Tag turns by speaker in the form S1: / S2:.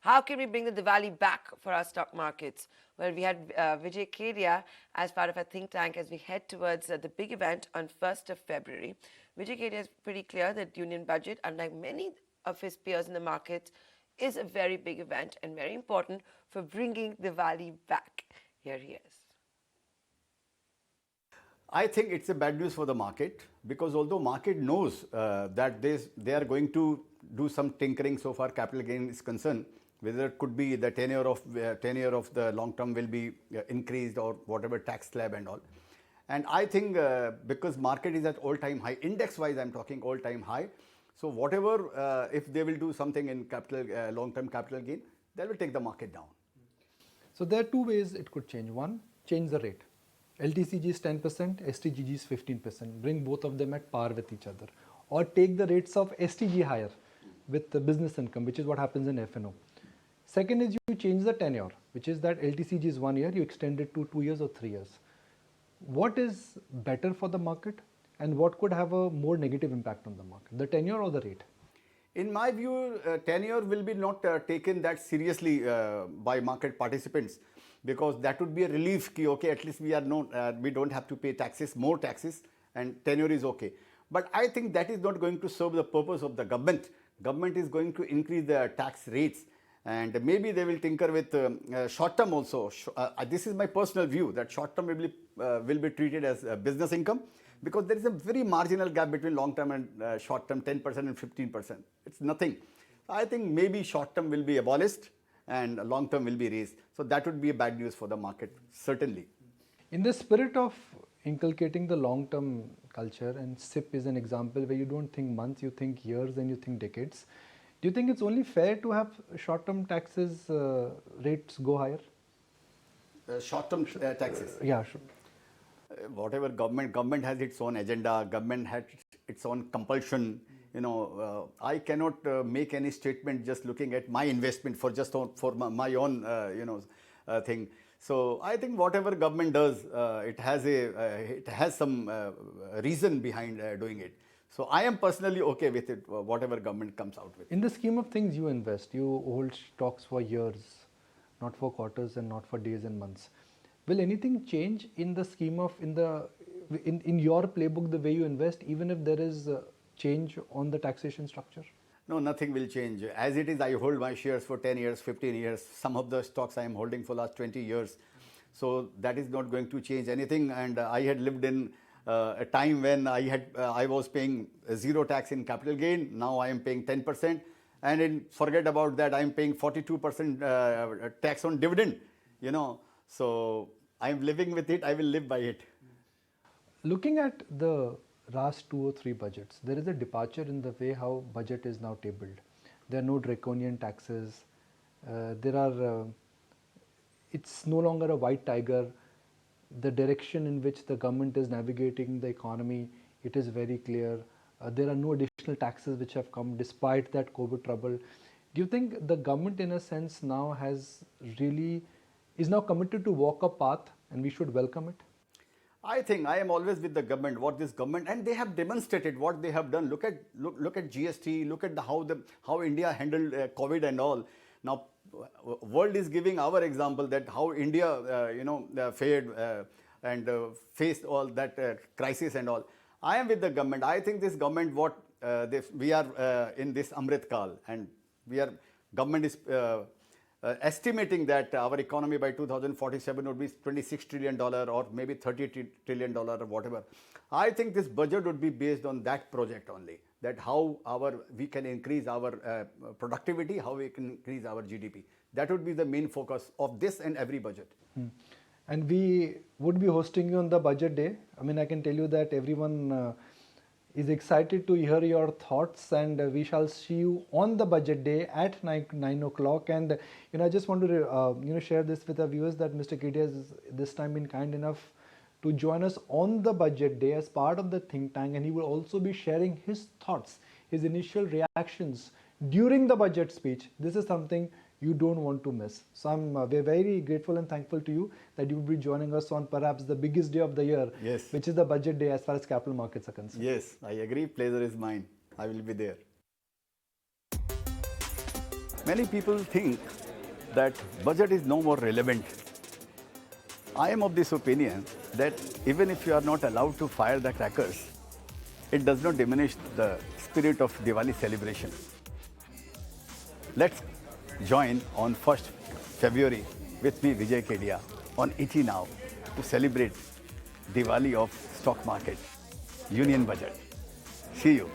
S1: How can we bring the Diwali back for our stock markets? Well, we had Vijay Kedia as part of our think tank as we head towards the big event on 1st of February. Vijay Kedia is pretty clear that Union Budget, unlike many of his peers in the market, is a very big event and very important for bringing Diwali back. Here he is.
S2: I think it's a bad news for the market because although market knows that they are going to do some tinkering so far capital gain is concerned, whether it could be the tenure of the long term will be increased or whatever tax slab and all. And I think because market is at all time high, index wise I'm talking all time high. So whatever if they will do something in capital long term capital gain, that will take the market down.
S3: So there are two ways it could change. One, change the rate. LTCG is 10%, STGG is 15%. Bring both of them at par with each other. Or take the rates of STG higher with the business income, which is what happens in F&O. Second is you change the tenure, which is that LTCG is 1 year, you extend it to 2 years or 3 years. What is better for the market and what could have a more negative impact on the market, the tenure or the rate?
S2: In my view, tenure will be not taken that seriously by market participants because that would be a relief ki, okay, at least we are not, we don't have to pay taxes, more taxes, and tenure is okay. But I think that is not going to serve the purpose of the government. Government is going to increase the tax rates and maybe they will tinker with short term also. This is my personal view that short term will be treated as business income because there is a very marginal gap between long term and short term, 10% and 15%. It's nothing. I think maybe short term will be abolished and long term will be raised. So that would be a bad news for the market, certainly.
S3: In the spirit of inculcating the long term culture, and SIP is an example where you don't think months, you think years and you think decades. Do you think it's only fair to have short term taxes rates go higher?
S2: Short term taxes?
S3: Yeah, sure.
S2: Whatever government has its own agenda, government has its own compulsion. You know, I cannot make any statement just looking at my investment for my own thing. So I think whatever government does, it has some reason behind doing it. So I am personally okay with it, whatever government comes out with.
S3: In the scheme of things, you invest, you hold stocks for years, not for quarters and not for days and months. Will anything change in the scheme of in your playbook the way you invest, even if there is a change on the taxation structure?
S2: No, nothing will change. As it is, I hold my shares for 10 years, 15 years. Some of the stocks I am holding for last 20 years. So that is not going to change anything. And I had lived in a time when I was paying zero tax in capital gain. Now I am paying 10%. And forget about that, I am paying 42% tax on dividend. You know, so I am living with it. I will live by it.
S3: Looking at the last 2 or 3 budgets, there is a departure in the way how budget is now tabled. There are no draconian taxes. It's no longer a white tiger. The direction in which the government is navigating the economy, it is very clear. There are no additional taxes which have come despite that COVID trouble. Do you think the government in a sense now is now committed to walk a path and we should welcome it?
S2: I think I am always with the government, what this government, and they have demonstrated what they have done. Look at GST, look at how India handled COVID and all. Now, world is giving our example that how India, fared and faced all that crisis and all. I am with the government. I think this government, we are in this Amrit Kal, and government is estimating that our economy by 2047 would be $26 trillion or maybe $30 trillion or whatever. I think this budget would be based on that project only, that how we can increase our productivity, how we can increase our GDP. That would be the main focus of this and every budget.
S3: And we would be hosting you on the budget day. I mean, I can tell you that everyone is excited to hear your thoughts, and we shall see you on the budget day at 9 o'clock. And I just want to share this with our viewers that Mr. Kedia has this time been kind enough to join us on the budget day as part of the think tank, and he will also be sharing his thoughts, his initial reactions during the budget speech. This is something you don't want to miss. So we're very grateful and thankful to you that you will be joining us on perhaps the biggest day of the year,
S2: yes,
S3: which is the budget day as far as capital markets are concerned.
S2: Yes, I agree. Pleasure is mine. I will be there. Many people think that budget is no more relevant. I am of this opinion that even if you are not allowed to fire the crackers, it does not diminish the spirit of Diwali celebration. Let's join on 1st February with me, Vijay Kedia, on ET Now to celebrate Diwali of stock market, union budget. See you.